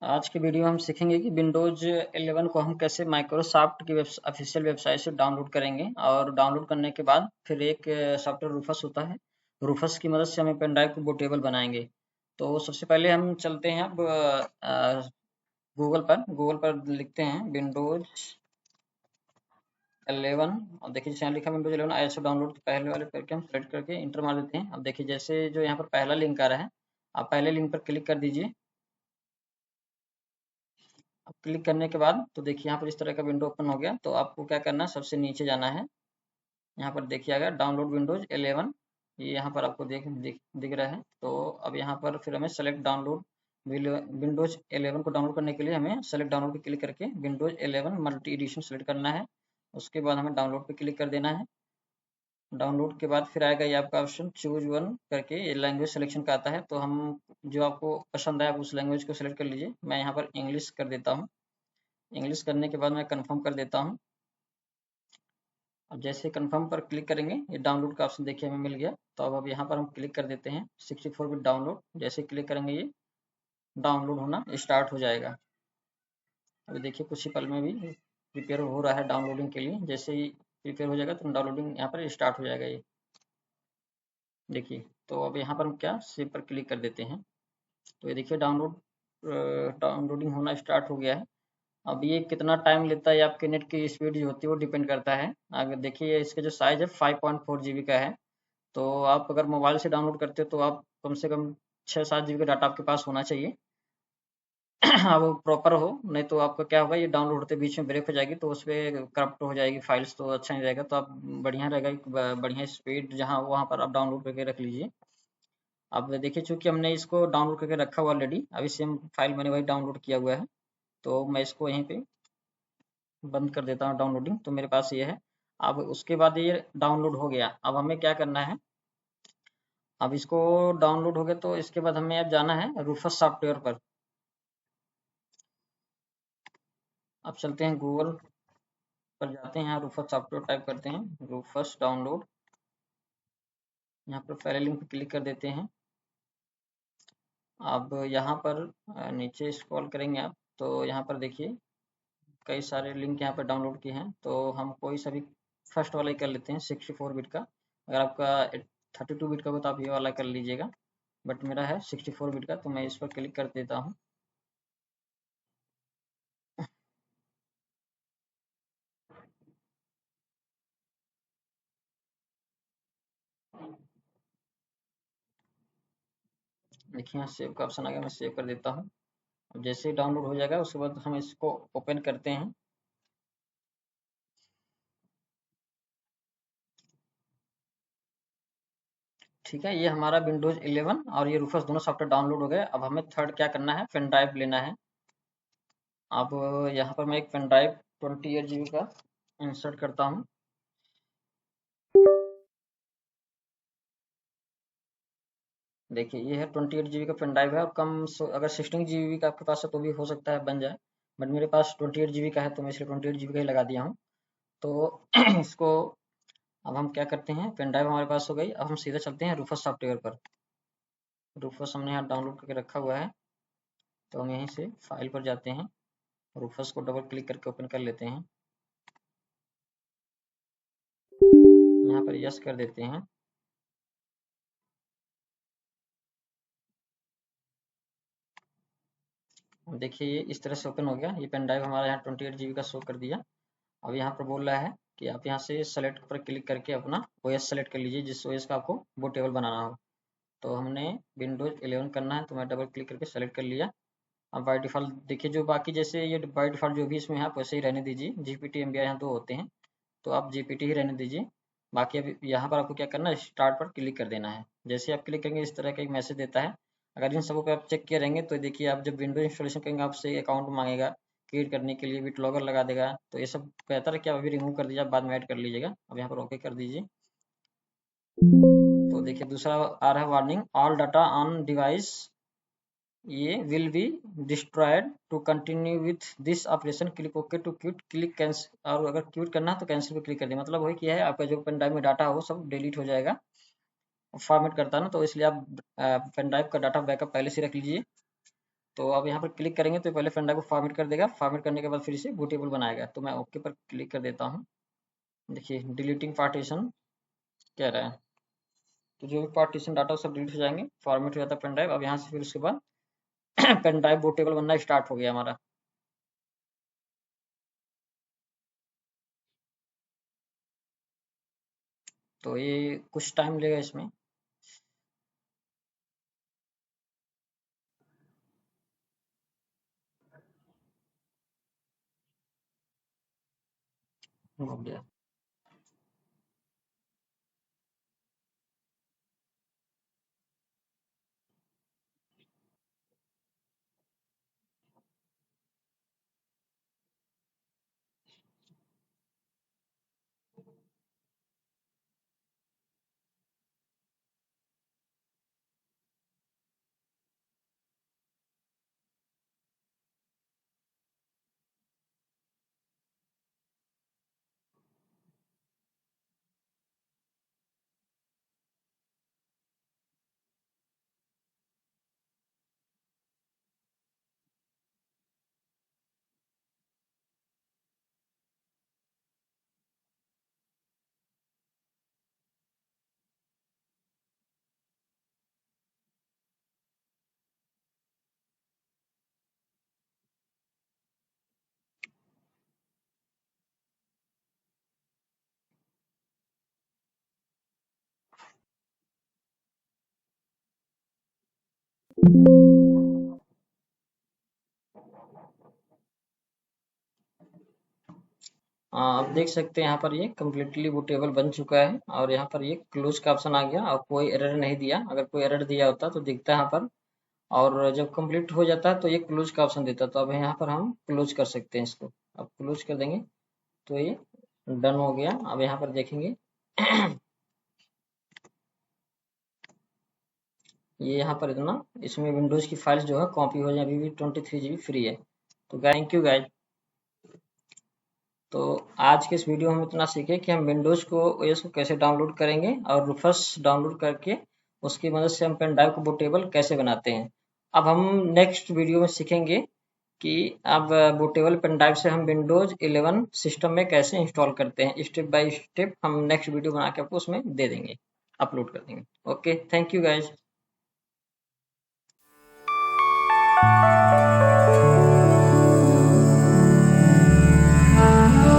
आज के वीडियो में हम सीखेंगे कि विंडोज 11 को हम कैसे माइक्रोसॉफ्ट की ऑफिशियल वेबसाइट से डाउनलोड करेंगे। और डाउनलोड करने के बाद फिर एक सॉफ्टवेयर रूफस होता है, रूफस की मदद से हम पेन ड्राइव को बूटेबल बनाएंगे। तो सबसे पहले हम चलते हैं अब गूगल पर लिखते हैं विंडोज 11 और देखिए जैसे यहाँ लिखा विंडोज 11 ऐसे डाउनलोड पहले वाले करके हम सेलेक्ट करके इंटर मार देते हैं। अब देखिए जैसे जो यहाँ पर पहला लिंक आ रहा है, आप पहले लिंक पर क्लिक कर दीजिए। अब क्लिक करने के बाद तो देखिए यहाँ पर इस तरह का विंडो ओपन हो गया। तो आपको क्या करना है, सबसे नीचे जाना है। यहाँ पर देखिएगा डाउनलोड विंडोज 11, ये यहाँ पर आपको दिख रहा है। तो अब यहाँ पर फिर हमें सेलेक्ट डाउनलोड विंडोज 11 को डाउनलोड करने के लिए हमें सेलेक्ट डाउनलोड पे क्लिक करके विंडोज 11 मल्टी एडिशन सेलेक्ट करना है। उसके बाद हमें डाउनलोड पे क्लिक कर देना है। डाउनलोड के बाद फिर आएगा ये आपका ऑप्शन चूज वन करके, ये लैंग्वेज सिलेक्शन का आता है। तो हम जो आपको पसंद आए आप उस लैंग्वेज को सिलेक्ट कर लीजिए। मैं यहाँ पर इंग्लिश कर देता हूँ। इंग्लिश करने के बाद मैं कंफर्म कर देता हूँ। अब जैसे कंफर्म पर क्लिक करेंगे ये डाउनलोड का ऑप्शन देखिए हमें मिल गया। तो अब यहाँ पर हम क्लिक कर देते हैं 64 बिट डाउनलोड। जैसे क्लिक करेंगे ये डाउनलोड होना स्टार्ट हो जाएगा। अभी देखिए कुछ ही पल में भी प्रिपेयर हो रहा है डाउनलोडिंग के लिए। जैसे ही प्रिपेयर हो जाएगा तो डाउनलोडिंग यहाँ पर स्टार्ट हो जाएगा ये देखिए। तो अब यहाँ पर हम क्या सेव पर क्लिक कर देते हैं। तो ये देखिए डाउनलोडिंग होना स्टार्ट हो गया है। अब ये कितना टाइम लेता है, आपके नेट की स्पीड जो होती है वो डिपेंड करता है। अगर देखिए इसका जो साइज है 5.4 जीबी का है। तो आप अगर मोबाइल से डाउनलोड करते हो तो आप कम से कम 6-7 जीबी का डाटा आपके पास होना चाहिए। अब वो प्रॉपर हो, नहीं तो आपका क्या होगा, ये डाउनलोड होते बीच में ब्रेक हो जाएगी तो उसपे करप्ट हो जाएगी फाइल्स, तो अच्छा नहीं रहेगा। तो आप बढ़िया रहेगा कि बढ़िया स्पीड जहाँ हो वहाँ पर आप डाउनलोड करके रख लीजिए। अब देखिए चूंकि हमने इसको डाउनलोड करके रखा हुआ ऑलरेडी, अभी सेम फाइल मैंने वही डाउनलोड किया हुआ है। तो मैं इसको यहीं पे बंद कर देता हूँ डाउनलोडिंग। तो मेरे पास ये है। अब उसके बाद ये डाउनलोड हो गया। अब हमें क्या करना है, अब इसको डाउनलोड हो गया तो इसके बाद हमें अब जाना है रूफस सॉफ्टवेयर पर। अब चलते हैं गूगल पर, जाते हैं यहाँ रूफस सॉफ्टवेयर टाइप करते हैं, रूफस डाउनलोड। यहाँ पर पहले लिंक पर क्लिक कर देते हैं। अब यहाँ पर नीचे स्क्रॉल करेंगे आप तो यहाँ पर देखिए कई सारे लिंक यहाँ पर डाउनलोड किए हैं। तो हम कोई सा भी फर्स्ट वाला ही कर लेते हैं 64 बिट का। अगर आपका 32 बिट का हो तो आप ये वाला कर लीजिएगा, बट मेरा है 64 बिट का तो मैं इस पर क्लिक कर देता हूँ। देखिए यहाँ सेव का ऑप्शन आ गया, मैं सेव कर देता हूँ। अब जैसे ही डाउनलोड हो जाएगा उसके बाद हम इसको ओपन करते हैं। ठीक है, ये हमारा विंडोज 11 और ये रूफस दोनों सॉफ्टवेयर डाउनलोड हो गए। अब हमें थर्ड क्या करना है, पेन ड्राइव लेना है। अब यहाँ पर मैं एक पेन ड्राइव 28 जीबी का इंसर्ट करता हूँ। देखिए ये है 28 जीबी का पेन ड्राइव है। और अगर 16 जीबी का आपके पास है तो भी हो सकता है बन जाए, बट मेरे पास 28 जीबी का है तो मैं इसलिए 28 जीबी का ही लगा दिया हूँ। तो इसको अब हम क्या करते हैं, पेन ड्राइव हमारे पास हो गई। अब हम सीधा चलते हैं रूफस सॉफ्टवेयर पर। रूफस हमने यहाँ डाउनलोड करके रखा हुआ है। तो हम यहीं से फाइल पर जाते हैं, रूफस को डबल क्लिक करके ओपन कर लेते हैं। यहाँ पर यस कर देते हैं। देखिए ये इस तरह से ओपन हो गया। ये पेन ड्राइव हमारा यहाँ 28 जीबी का शो कर दिया। अब यहाँ पर बोल रहा है कि आप यहाँ से सेलेक्ट पर क्लिक करके अपना ओएस सेलेक्ट कर लीजिए, जिस ओएस का आपको बूटेबल बनाना हो। तो हमने विंडोज 11 करना है तो मैं डबल क्लिक करके सेलेक्ट कर लिया। अब बाय डिफ़ॉल्ट देखिए जो बाकी जैसे ये बाय डिफ़ॉल्ट जो भी इसमें है आप वैसे ही रहने दीजिए। जीपीटी एमबीआई यहाँ दो होते हैं तो आप जीपीटी ही रहने दीजिए। बाकी अभी यहाँ पर आपको क्या करना है, स्टार्ट पर क्लिक कर देना है। जैसे आप क्लिक करेंगे इस तरह का एक मैसेज देता है। अगर इन सबों पे आप चेक किए रहेंगे तो देखिए आप जब विंडोज इंस्टॉलेशन करेंगे आपसे अकाउंट मांगेगा, क्रिएट करने के लिए बिट लॉगर लगा देगा। तो ये सब बेहतर है कि आप अभी रिमूव कर दीजिए, आप बाद में ऐड कर लीजिएगा। अब यहाँ पर ओके कर दीजिए। तो देखिए दूसरा आ रहा है warning, all data on device ये will be destroyed to continue with this operation, click okay to quit, click cancel. और अगर क्विट करना है तो कैंसिल पे क्लिक कर दिए। मतलब वही किया है, आपका जो पेन ड्राइव में डाटा हो सब डिलीट हो जाएगा, फॉर्मेट करता है ना, तो इसलिए आप पेन ड्राइव का डाटा बैकअप पहले से रख लीजिए। तो अब यहाँ पर क्लिक करेंगे तो पहले पेन ड्राइव को फॉर्मेट कर देगा, फॉर्मेट करने के बाद फिर से बूटेबल बनाएगा। तो मैं ओके पर क्लिक कर देता हूँ। देखिए डिलीटिंग पार्टीशन कह रहा है, तो जो भी पार्टीशन डाटा सब डिलीट हो जाएंगे, फॉर्मेट हो जाता है पेन ड्राइव। अब यहाँ से फिर उसके बाद पेन ड्राइव बूटेबल बनना स्टार्ट हो गया हमारा। तो ये कुछ टाइम लेगा इसमें। हो गया। आप देख सकते हैं यहाँ पर ये कम्प्लीटली बूटेबल बन चुका है, और यहाँ पर ये क्लोज का ऑप्शन आ गया और कोई एरर नहीं दिया। अगर कोई एरर दिया होता तो दिखता है यहाँ पर, और जब कंप्लीट हो जाता है तो ये क्लोज का ऑप्शन देता है। तो अब यहाँ पर हम क्लोज कर सकते हैं इसको। अब क्लोज कर देंगे तो ये डन हो गया। अब यहाँ पर देखेंगे ये यहाँ पर इतना इसमें विंडोज की फाइल्स जो है कॉपी हो जाए। अभी भी 23 GB फ्री है। तो थैंक यू गाइज। तो आज के इस वीडियो में हम इतना सीखे कि हम विंडोज को ओएस को कैसे डाउनलोड करेंगे, और रूफस डाउनलोड करके उसकी मदद से हम पेन ड्राइव को बूटेबल कैसे बनाते हैं। अब हम नेक्स्ट वीडियो में सीखेंगे कि अब बूटेबल पेन ड्राइव से हम विंडोज 11 सिस्टम में कैसे इंस्टॉल करते हैं। स्टेप बाय स्टेप हम नेक्स्ट वीडियो बना के आपको उसमें दे देंगे, अपलोड कर देंगे। Okay, thank you guys.